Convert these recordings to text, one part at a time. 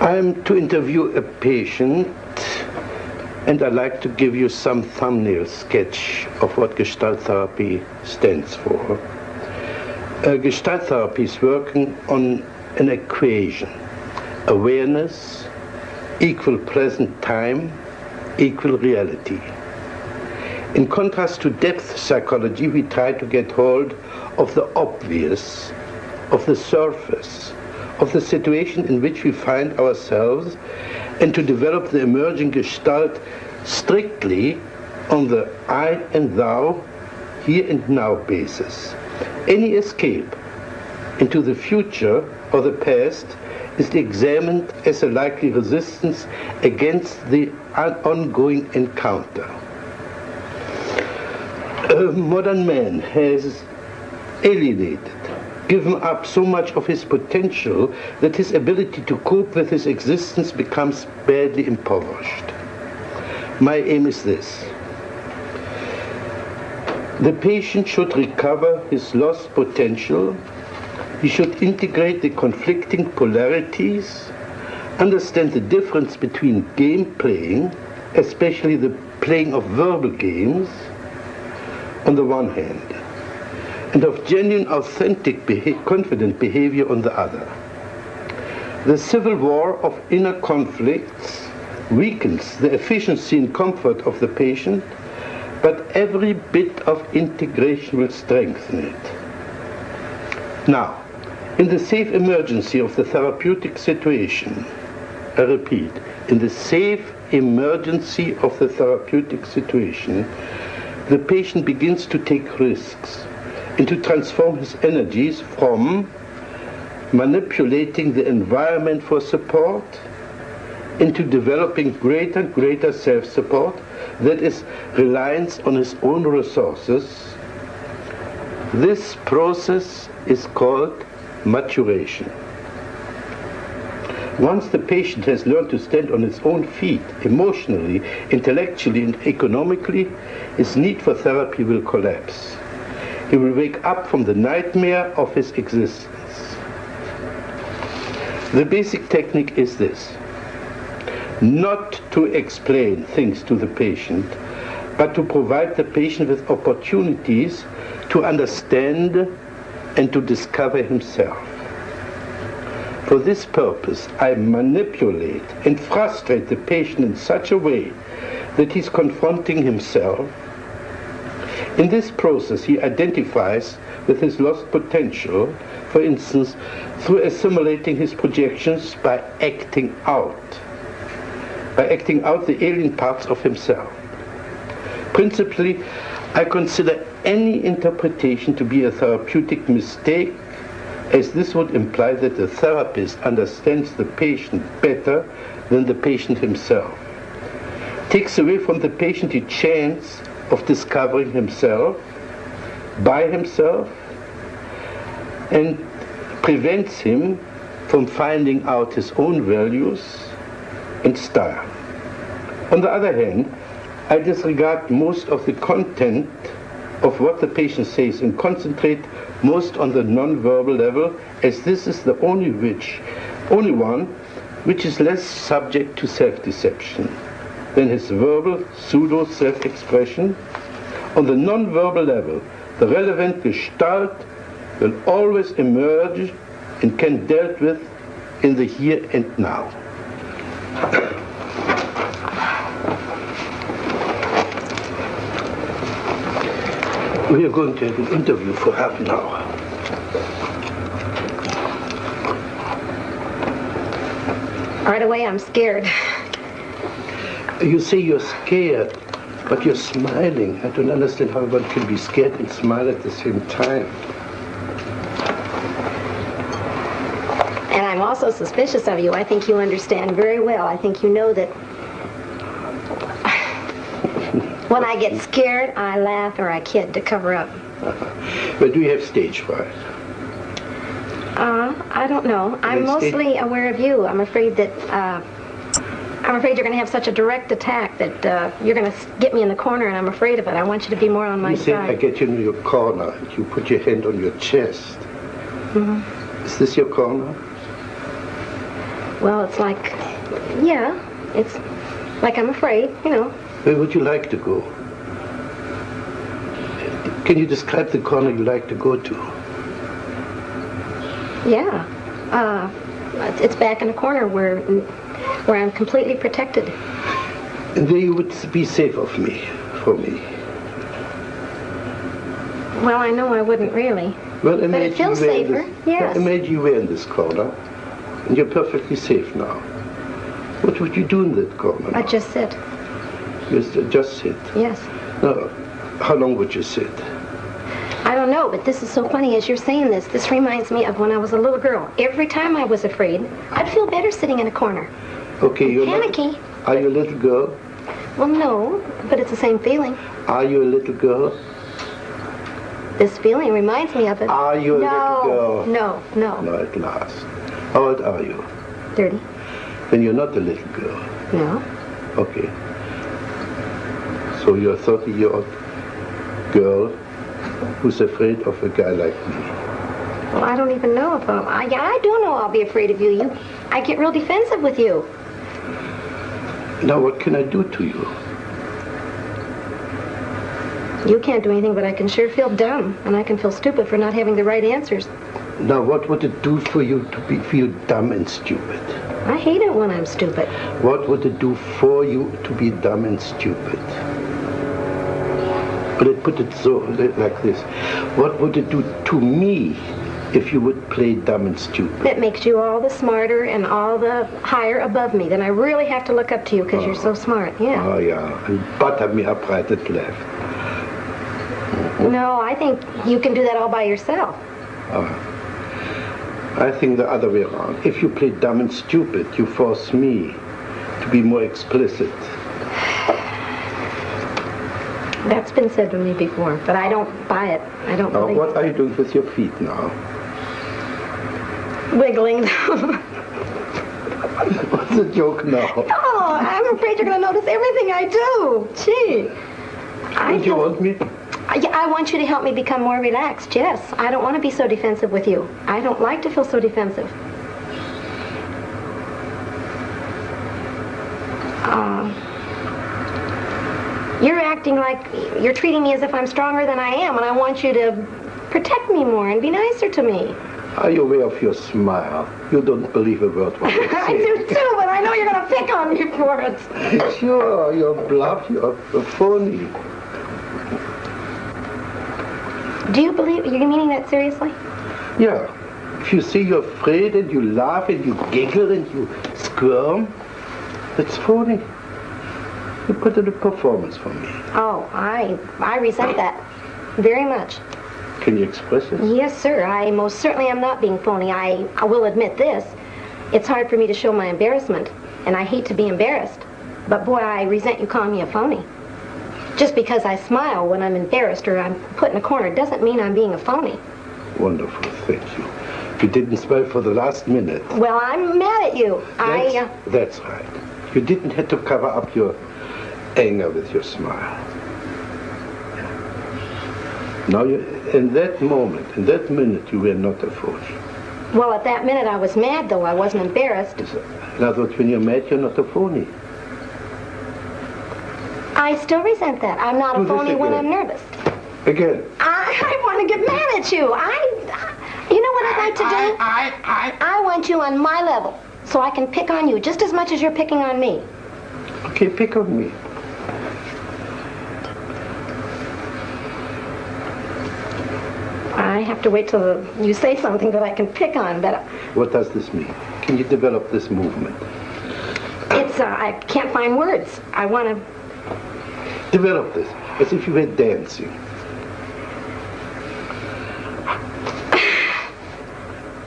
I'm to interview a patient, and I'd like to give you some thumbnail sketch of what Gestalt therapy stands for. Gestalt therapy is working on an equation: awareness, equal present time, equal reality. In contrast to depth psychology, we try to get hold of the obvious, of the surface, of the situation in which we find ourselves, and to develop the emerging Gestalt strictly on the I and thou, here and now basis. Any escape into the future or the past is examined as a likely resistance against the ongoing encounter. Modern man has alienated, given up so much of his potential that his ability to cope with his existence becomes badly impoverished. My aim is this: the patient should recover his lost potential. He should integrate the conflicting polarities, understand the difference between game playing, especially the playing of verbal games, on the one hand, and of genuine, authentic, confident behavior on the other. The civil war of inner conflicts weakens the efficiency and comfort of the patient, but every bit of integration will strengthen it. Now, in the safe emergency of the therapeutic situation, I repeat, in the safe emergency of the therapeutic situation, the patient begins to take risks and to transform his energies from manipulating the environment for support into developing greater and greater self-support, that is, reliance on his own resources. This process is called maturation. Once the patient has learned to stand on his own feet, emotionally, intellectually, and economically, his need for therapy will collapse. He will wake up from the nightmare of his existence. The basic technique is this: not to explain things to the patient, but to provide the patient with opportunities to understand and to discover himself. For this purpose, I manipulate and frustrate the patient in such a way that he's confronting himself. In this process, he identifies with his lost potential, for instance, through assimilating his projections by acting out the alien parts of himself. Principally, I consider any interpretation to be a therapeutic mistake, as this would imply that the therapist understands the patient better than the patient himself, takes away from the patient the chance of discovering himself by himself, and prevents him from finding out his own values and style. On the other hand, I disregard most of the content of what the patient says and concentrate most on the non-verbal level, as this is the only one which is less subject to self-deception than his verbal pseudo-self-expression. On the non-verbal level, the relevant Gestalt will always emerge and can be dealt with in the here and now. We are going to have an interview for half an hour. Right away, I'm scared. You say you're scared, but you're smiling. I don't understand how one can be scared and smile at the same time. And I'm also suspicious of you. I think you understand very well. I think you know that when I get scared, I laugh or I kid to cover up. But do you have stage fright? I don't know. I'm mostly aware of you. I'm afraid that you're going to have such a direct attack that you're going to get me in the corner, and I'm afraid of it. I want you to be more on my side. You said I get you in your corner, and you put your hand on your chest. Mm-hmm. Is this your corner? Well, it's like, yeah, it's like I'm afraid, you know. Where would you like to go? Can you describe the corner you like to go to? Yeah. It's back in a corner where I'm completely protected. And there you would be safe for me. Well, I know I wouldn't really. Well, but it feels safer, yes. Imagine you were in this corner, and you're perfectly safe now. What would you do in that corner now? I'd just sit. Just sit? Yes. No. How long would you sit? I don't know, but this is so funny as you're saying this. This reminds me of when I was a little girl. Every time I was afraid, I'd feel better sitting in a corner. Okay, you're panicky. Are you a little girl? Well, no, but it's the same feeling. Are you a little girl? This feeling reminds me of it. Are you a little girl? No. No, at last. How old are you? 30. Then you're not a little girl. No. Okay. So you're a 30-year-old girl who's afraid of a guy like me. Well, I don't even know if I do know I'll be afraid of you. I get real defensive with you. Now, what can I do to you? You can't do anything, but I can sure feel dumb, and I can feel stupid for not having the right answers. Now, what would it do for you to feel dumb and stupid? I hate it when I'm stupid. What would it do for you to be dumb and stupid? But let's put it so, like this. What would it do to me if you would play dumb and stupid? It makes you all the smarter and all the higher above me. Then I really have to look up to you because you're so smart, yeah. Oh, yeah. And butter me up right and left. No, I think you can do that all by yourself. I think the other way around. If you play dumb and stupid, you force me to be more explicit. That's been said to me before, but I don't buy it. I don't believe What are you doing with your feet now? Wiggling them. What's the joke now? Oh, I'm afraid you're going to notice everything I do. Gee. Don't you want me? I want you to help me become more relaxed, yes. I don't want to be so defensive with you. I don't like to feel so defensive. You're acting like you're treating me as if I'm stronger than I am, and I want you to protect me more and be nicer to me. Are you aware of your smile? You don't believe a word what you say. I do too, but I know you're going to pick on me for it. Sure, you're bluff, you're phony. Do you believe, you're meaning that seriously? Yeah. If you say you're afraid and you laugh and you giggle and you squirm, that's phony. You put in a performance for me. Oh, I resent that very much. Can you express it? Yes, sir. I most certainly am not being phony. I will admit this. It's hard for me to show my embarrassment, and I hate to be embarrassed. But boy, I resent you calling me a phony. Just because I smile when I'm embarrassed or I'm put in a corner doesn't mean I'm being a phony. Wonderful, thank you. You didn't smile for the last minute. Well, I'm mad at you. That's right. You didn't have to cover up your anger with your smile. Now, in that moment, in that minute, you were not a phony. Well, at that minute I was mad, though. I wasn't embarrassed. In other words, when you're mad, you're not a phony. I still resent that. I'm not a phony when I'm nervous. Again. I want to get mad at you. You know what I'd like to do? I want you on my level, so I can pick on you just as much as you're picking on me. Okay, pick on me. I have to wait till you say something that I can pick on, but... What does this mean? Can you develop this movement? I can't find words. I want to... Develop this, as if you were dancing.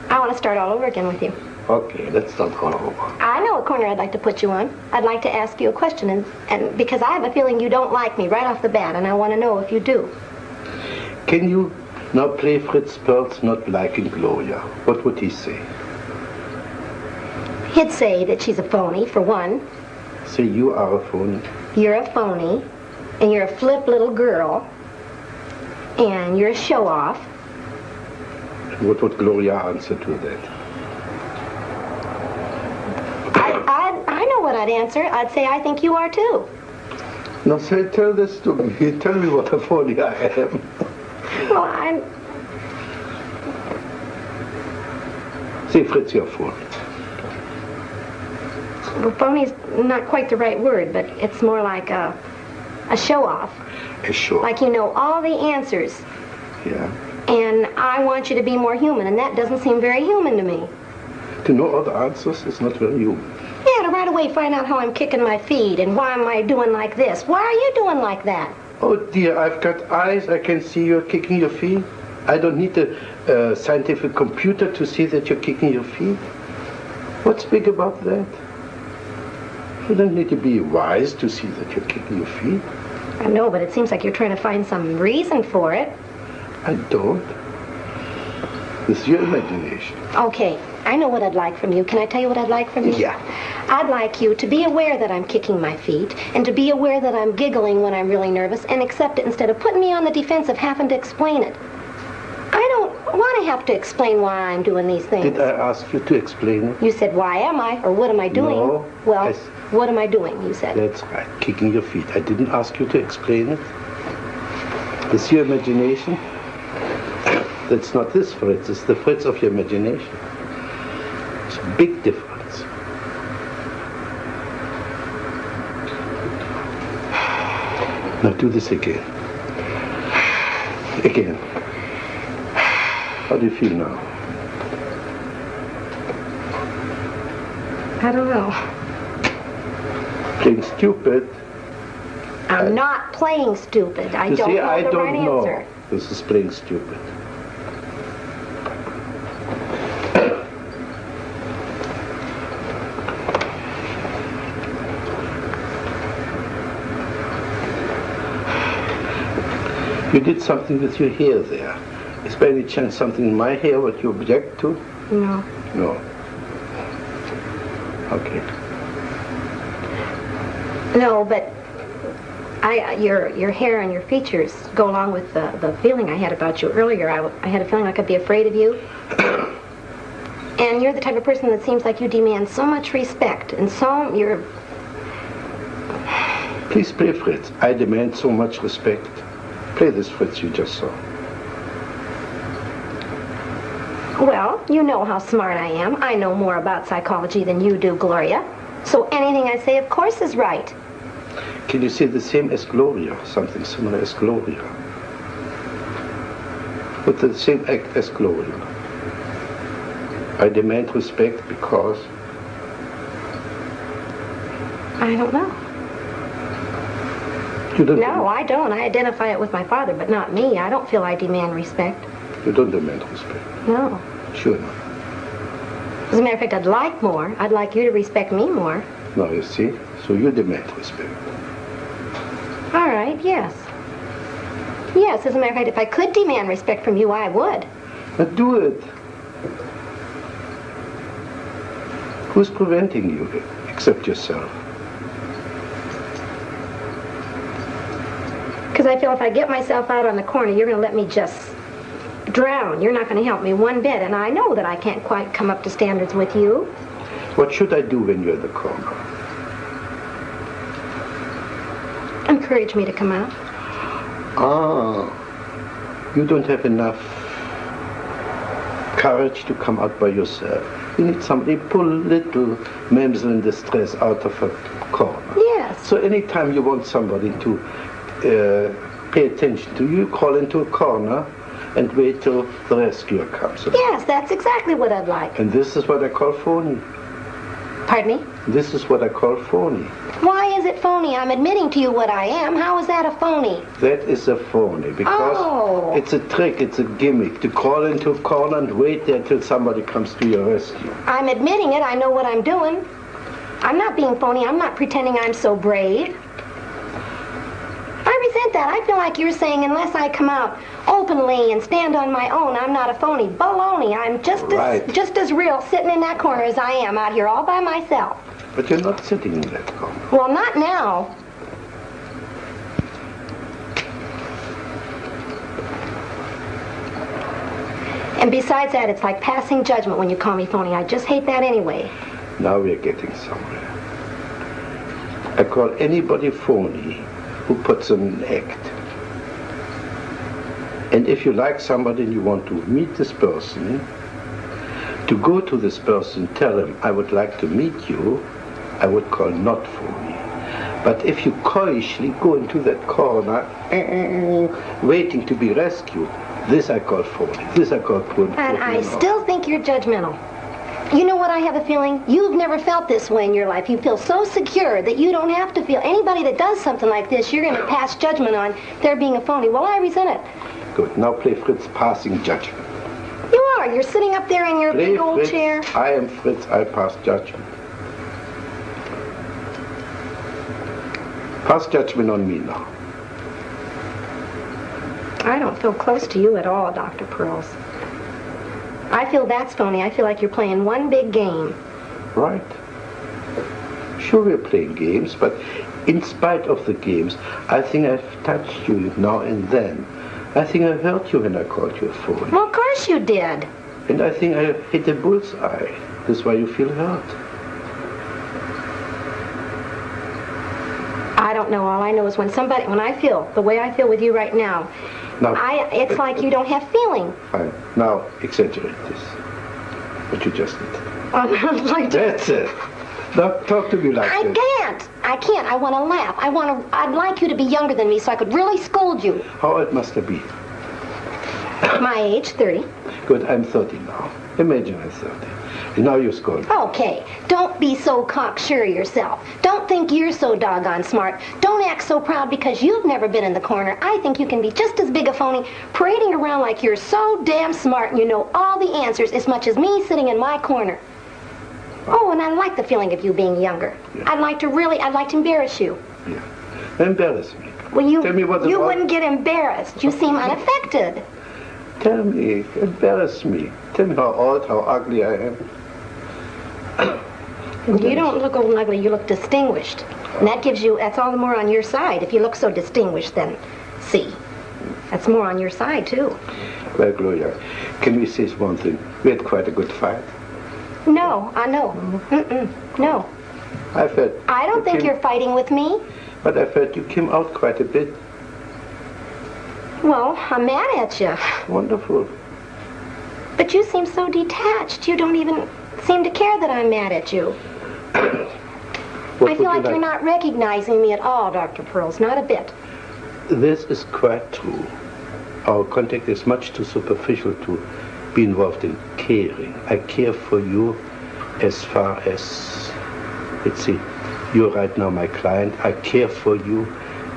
I want to start all over again with you. Okay, let's start all over. I know a corner I'd like to put you on. I'd like to ask you a question, and because I have a feeling you don't like me right off the bat, and I want to know if you do. Can you now play Fritz Perls not liking Gloria? What would he say? He'd say that she's a phony, for one. Say you are a phony. You're a phony, and you're a flip little girl, and you're a show-off. And what would Gloria answer to that? I know what I'd answer. I'd say I think you are too. Now say, tell this to me. Tell me what a phony I am. Well, I'm... See, Fritz, you're phony. Well, phony's not quite the right word, but it's more like a show-off. A show-off. Like you know all the answers. Yeah. And I want you to be more human, and that doesn't seem very human to me. To know all the answers is not very human. Yeah, to right away find out how I'm kicking my feet, and why am I doing like this? Why are you doing like that? Oh dear, I've got eyes, I can see you're kicking your feet. I don't need a scientific computer to see that you're kicking your feet. What's big about that? You don't need to be wise to see that you're kicking your feet. I know, but it seems like you're trying to find some reason for it. I don't. It's your imagination. Okay, I know what I'd like from you. Can I tell you what I'd like from you? Yeah. I'd like you to be aware that I'm kicking my feet, and to be aware that I'm giggling when I'm really nervous, and accept it instead of putting me on the defense of having to explain it. I don't want to have to explain why I'm doing these things. Did I ask you to explain it? You said, why am I? Or what am I doing? No. Well, what am I doing, you said. That's right, kicking your feet. I didn't ask you to explain it. It's your imagination. That's not this Fritz, it's the Fritz of your imagination. It's a big difference. Now do this again. Again. How do you feel now? I don't know. Playing stupid. I'm not playing stupid. I don't know the right answer. This is playing stupid. You did something with your hair there. Is by any chance something in my hair what you object to? No. No. Okay. No, but your hair and your features go along with the feeling I had about you earlier. I had a feeling I could be afraid of you. And you're the type of person that seems like you demand so much respect, and so you're... Please play Fritz. I demand so much respect. Play this Fritz you just saw. Well, you know how smart I am. I know more about psychology than you do, Gloria. So anything I say, of course, is right. Can you say the same as Gloria? Something similar as Gloria? With the same act as Gloria. I demand respect because... I don't know. You don't No, I don't. I identify it with my father, but not me. I don't feel I demand respect. You don't demand respect? No. Sure not. As a matter of fact, I'd like more. I'd like you to respect me more. Now you see, so you demand respect. All right, yes. Yes, as a matter of fact, if I could demand respect from you, I would. But do it. Who's preventing you except yourself? Because I feel if I get myself out on the corner, you're going to let me just drown. You're not going to help me one bit, and I know that I can't quite come up to standards with you. What should I do when you're in the corner? Encourage me to come out. Ah, you don't have enough courage to come out by yourself. You need somebody pull little mamsel in distress out of a corner. Yes. So anytime you want somebody to pay attention to you, call into a corner and wait till the rescuer comes. Yes, that's exactly what I'd like. And this is what I call phony. Pardon me? This is what I call phony. Why is it phony? I'm admitting to you what I am. How is that a phony? That is a phony because it's a trick, it's a gimmick to crawl into a corner and wait there till somebody comes to your rescue. I'm admitting it. I know what I'm doing. I'm not being phony. I'm not pretending I'm so brave. I resent that. I feel like you're saying unless I come out openly and stand on my own, I'm not a phony. Baloney. I'm just as real sitting in that corner as I am out here all by myself. But you're not sitting in that corner. Well, not now. And besides that, it's like passing judgment when you call me phony. I just hate that anyway. Now we are getting somewhere. I call anybody phony who puts on an act. And if you like somebody and you want to meet this person, to go to this person, tell him, I would like to meet you, I would call not phony. But if you coyishly go into that corner, waiting to be rescued, this I call phony. This I call poor. And I still think you're judgmental. You know what, I have a feeling? You've never felt this way in your life. You feel so secure that you don't have to feel. Anybody that does something like this, you're going to pass judgment on they're being a phony. Well, I resent it. Good. Now play Fritz passing judgment. You are. You're sitting up there in your Play big old Fritz. chair. I am Fritz. I pass judgment. Pass judgment on me now. I don't feel close to you at all, Dr. Perls. I feel that's phony. I feel like you're playing one big game. Right. Sure, we're playing games, but in spite of the games, I think I've touched you now and then. I think I hurt you when I called you a phony. Well, of course you did. And I think I hit a bullseye. That's why you feel hurt. I don't know. All I know is when I feel the way I feel with you right now, it's like you don't have feeling. Fine. Now, exaggerate this. What you just did. That's it. Now, talk to me like this. I can't. I want to laugh. I'd like you to be younger than me so I could really scold you. How old must I be? My age, 30. Good, I'm 30 now. Imagine I'm 30. And now you're scolding. Okay, don't be so cocksure yourself. Don't think you're so doggone smart. Don't act so proud because you've never been in the corner. I think you can be just as big a phony, parading around like you're so damn smart and you know all the answers as much as me sitting in my corner. Oh, and I like the feeling of you being younger. Yeah. I'd like to embarrass you. Yeah. Embarrass me. Well, Tell me what you wouldn't get embarrassed. You seem unaffected. Tell me, embarrass me. Tell me how old, how ugly I am. You don't look old and ugly, you look distinguished. And that's all the more on your side. If you look so distinguished, then see. That's more on your side, too. Well, Gloria, can we say one thing? We had quite a good fight. No, I know. No. I don't think you're fighting with me. But I felt you came out quite a bit. Well, I'm mad at you. Wonderful. But you seem so detached. You don't even seem to care that I'm mad at you. I feel like you're not recognizing me at all, Dr. Perls. Not a bit. This is quite true. Our contact is much too superficial to be involved in caring. I care for you as far as, let's see, you're right now my client. I care for you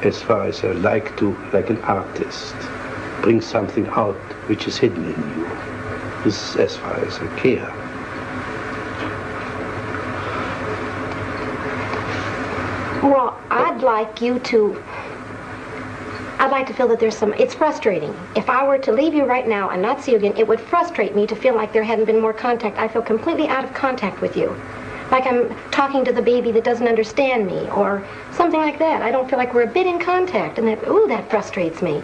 as far as I like to, like an artist, bring something out which is hidden in you. This is as far as I care. Well, I'd like to feel that there's it's frustrating. If I were to leave you right now and not see you again, it would frustrate me to feel like there hadn't been more contact. I feel completely out of contact with you. Like I'm talking to the baby that doesn't understand me, or something like that. I don't feel like we're a bit in contact, and that frustrates me.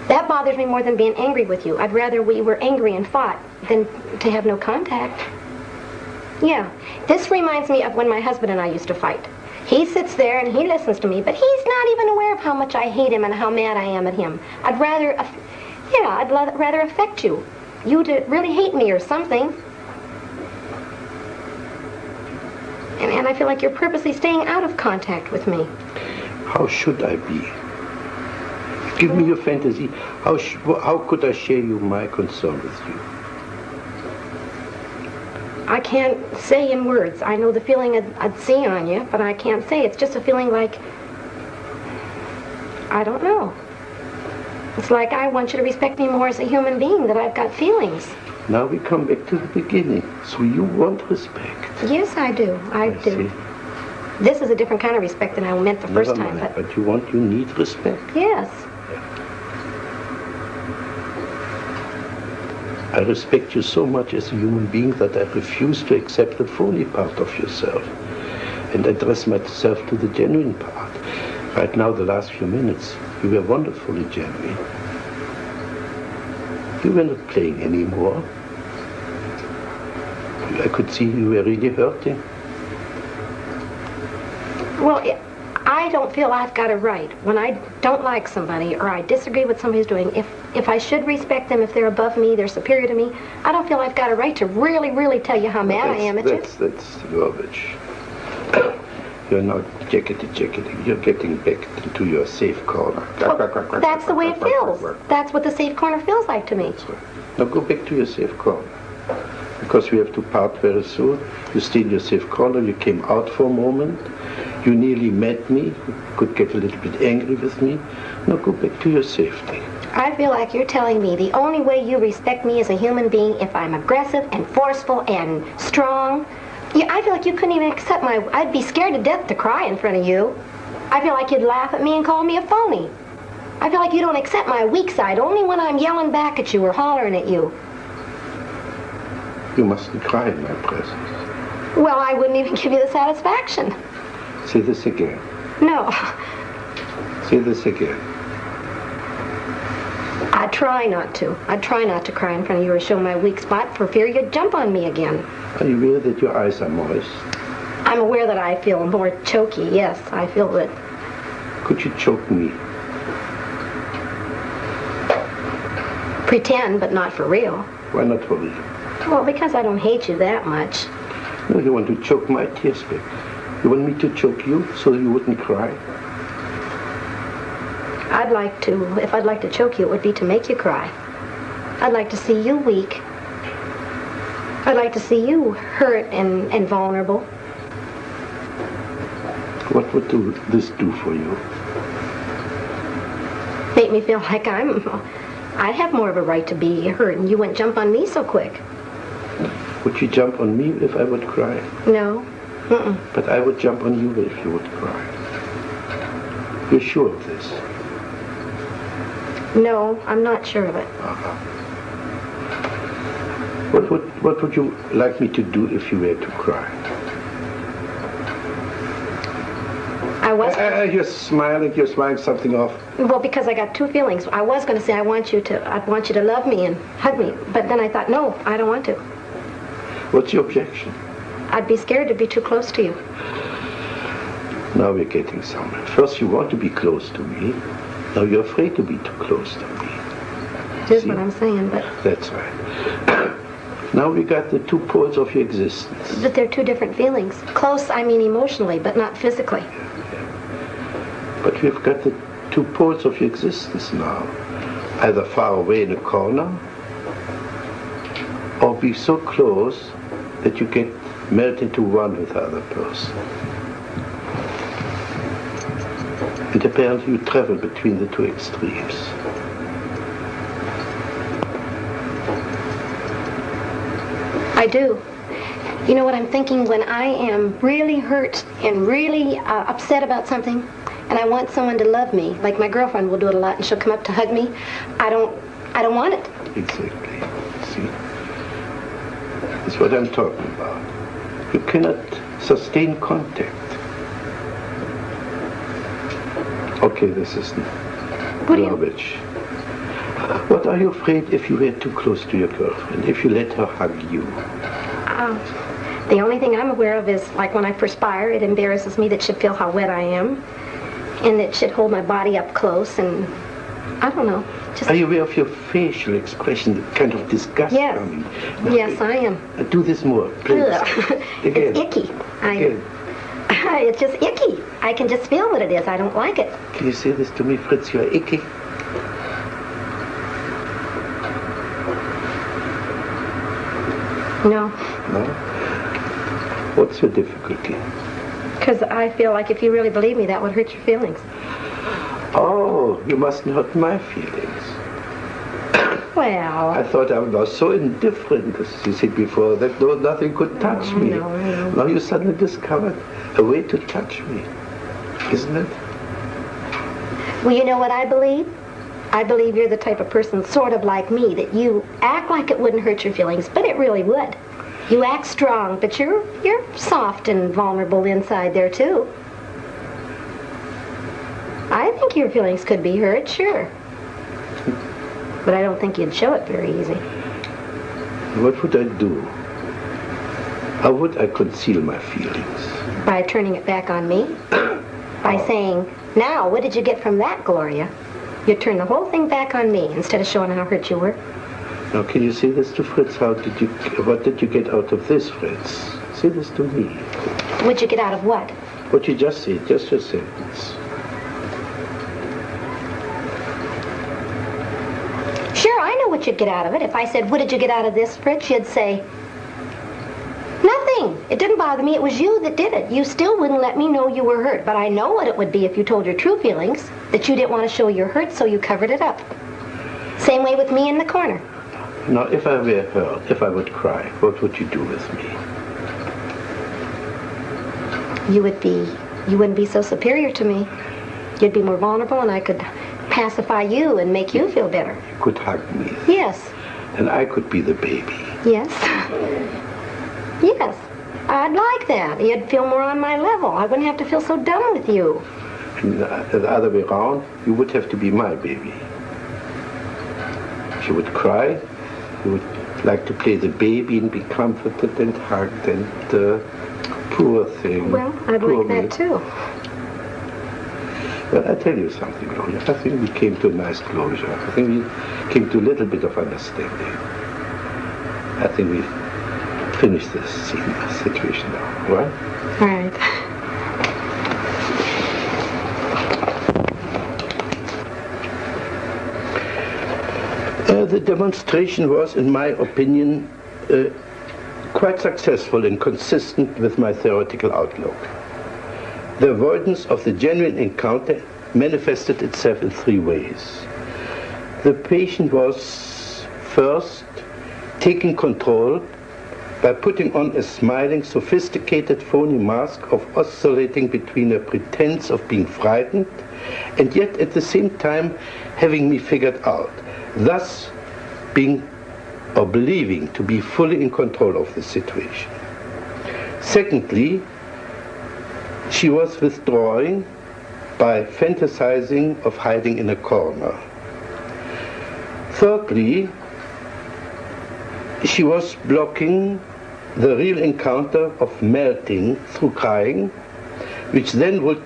That bothers me more than being angry with you. I'd rather we were angry and fought than to have no contact. Yeah, this reminds me of when my husband and I used to fight. He sits there and he listens to me, but he's not even aware of how much I hate him and how mad I am at him. I'd rather affect you. You to really hate me or something. And I feel like you're purposely staying out of contact with me. How should I be? Give me your fantasy. How could I share my concern with you? I can't say in words. I know the feeling I'd see on you, but I can't say. It's just a feeling like, I don't know. It's like I want you to respect me more as a human being, that I've got feelings. Now we come back to the beginning. So you want respect. Yes, I do. I do. See. This is a different kind of respect than I meant the first time. But you need respect. Yes. I respect you so much as a human being that I refuse to accept the phony part of yourself and address myself to the genuine part. Right now, the last few minutes, you were wonderfully genuine. You were not playing anymore. I could see you were really hurting. Well, I don't feel I've got a right when I don't like somebody or I disagree with somebody's doing. If I should respect them, if they're above me, they're superior to me, I don't feel I've got a right to really tell you how mad I am at you. That's rubbish. You're not jacketing. You're getting back into your safe corner. Well, that's the way it feels. That's what the safe corner feels like to me. That's right. Now go back to your safe corner. Because we have to part very soon. You stayed in your safe corner. You came out for a moment. You nearly met me. You could get a little bit angry with me. Now go back to your safety. I feel like you're telling me the only way you respect me as a human being if I'm aggressive and forceful and strong. I feel like you couldn't even accept I'd be scared to death to cry in front of you. I feel like you'd laugh at me and call me a phony. I feel like you don't accept my weak side only when I'm yelling back at you or hollering at you. You mustn't cry in my presence. Well, I wouldn't even give you the satisfaction. Say this again. No. Say this again. I try not to. I try not to cry in front of you or show my weak spot for fear you'd jump on me again. Are you aware that your eyes are moist? I'm aware that I feel more choky, yes. I feel that. Could you choke me? Pretend, but not for real. Why not for real? Well, because I don't hate you that much. No, you want to choke my tears back. You want me to choke you so you wouldn't cry? If I'd like to choke you, it would be to make you cry. I'd like to see you weak. I'd like to see you hurt and vulnerable. What would this do for you? Make me feel like I'd have more of a right to be hurt and you wouldn't jump on me so quick. Would you jump on me if I would cry? No. But I would jump on you if you would cry. You're sure of this? No, I'm not sure of it. Uh-huh. What would you like me to do if you were to cry? You're smiling something off. Well, because I got two feelings. I was going to say I'd want you to love me and hug me, but then I thought, no, I don't want to. What's your objection? I'd be scared to be too close to you. Now we're getting somewhere. First you want to be close to me. Now you're afraid to be too close to me. Here's what I'm saying, but... That's right. Now we got the two poles of your existence. But they're two different feelings. Close, I mean emotionally, but not physically. But we've got the two poles of your existence now. Either far away in a corner, or be so close that you get melt into one with the other person. And apparently you travel between the two extremes. I do. You know what I'm thinking? When I am really hurt and really upset about something, and I want someone to love me, like my girlfriend will do it a lot, and she'll come up to hug me, I don't want it. Exactly. See? That's what I'm talking about. You cannot sustain contact. Okay, this is garbage. What are you afraid if you were too close to your girlfriend, if you let her hug you? The only thing I'm aware of is, like when I perspire, it embarrasses me that she'd feel how wet I am, and that she'd hold my body up close, and I don't know. Are you aware of your facial expression, the kind of disgust coming? Yes, I am. Do this more, please. Again. It's icky. Again. It's just icky. I can just feel what it is. I don't like it. Can you say this to me, Fritz? You're icky. No. No? What's your difficulty? Because I feel like if you really believe me, that would hurt your feelings. Oh, you mustn't hurt my feelings. Well... I thought I was so indifferent, as you said before, that nothing could touch me. No. Now you suddenly discovered a way to touch me, isn't it? Well, you know what I believe? I believe you're the type of person sort of like me, that you act like it wouldn't hurt your feelings, but it really would. You act strong, but you're soft and vulnerable inside there, too. I think your feelings could be hurt, sure. But I don't think you'd show it very easy. What would I do? How would I conceal my feelings? By turning it back on me? By saying, now, what did you get from that, Gloria? You turned the whole thing back on me instead of showing how hurt you were. Now, can you say this to Fritz? What did you get out of this, Fritz? Say this to me. What'd you get out of what? What you just said, just your sentence. Sure, I know what you'd get out of it. If I said, what did you get out of this, Fritz, you'd say, nothing. It didn't bother me. It was you that did it. You still wouldn't let me know you were hurt. But I know what it would be if you told your true feelings, that you didn't want to show your hurt, so you covered it up. Same way with me in the corner. Now, if I were hurt, if I would cry, what would you do with me? You wouldn't be so superior to me. You'd be more vulnerable, and I could pacify you and make you feel better. You could hug me. Yes. And I could be the baby. Yes. Yes. I'd like that. You'd feel more on my level. I wouldn't have to feel so dumb with you. And the other way around, you would have to be my baby. If you would cry, you would like to play the baby and be comforted and hugged and poor thing. Well, I'd like that too. Well, I'll tell you something, Gloria. I think we came to a nice closure. I think we came to a little bit of understanding. I think we finished this situation now, right? All right. The demonstration was, in my opinion, quite successful and consistent with my theoretical outlook. The avoidance of the genuine encounter manifested itself in three ways. The patient was first taking control by putting on a smiling, sophisticated, phony mask of oscillating between a pretense of being frightened and yet at the same time having me figured out, thus being or believing to be fully in control of the situation. Secondly, she was withdrawing by fantasizing of hiding in a corner. Thirdly, she was blocking the real encounter of melting through crying, which then would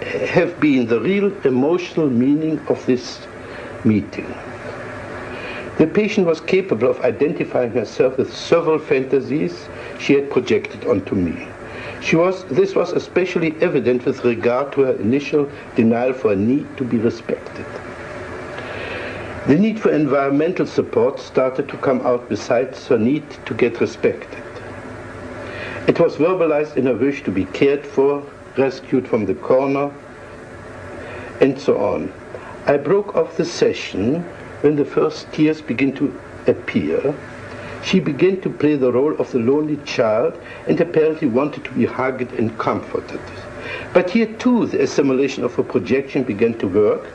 have been the real emotional meaning of this meeting. The patient was capable of identifying herself with several fantasies she had projected onto me. This was especially evident with regard to her initial denial for a need to be respected. The need for environmental support started to come out besides her need to get respected. It was verbalized in her wish to be cared for, rescued from the corner, and so on. I broke off the session when the first tears began to appear. She began to play the role of the lonely child and apparently wanted to be hugged and comforted. But here too the assimilation of her projection began to work,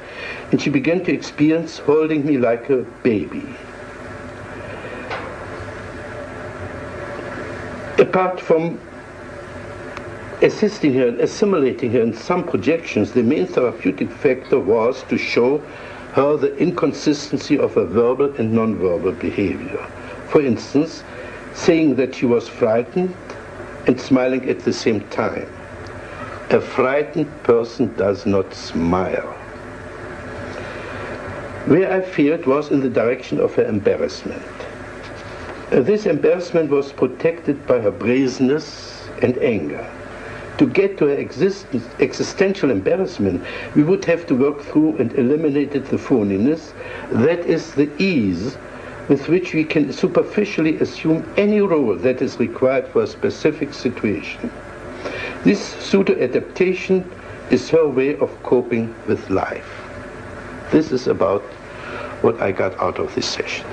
and she began to experience holding me like a baby. Apart from assisting her and assimilating her in some projections, the main therapeutic factor was to show her the inconsistency of her verbal and non-verbal behavior. For instance, saying that she was frightened and smiling at the same time. A frightened person does not smile. Where I feared was in the direction of her embarrassment. This embarrassment was protected by her brazenness and anger. To get to her existential embarrassment, we would have to work through and eliminate the phoniness, that is the ease with which we can superficially assume any role that is required for a specific situation. This pseudo-adaptation is her way of coping with life. This is about what I got out of this session.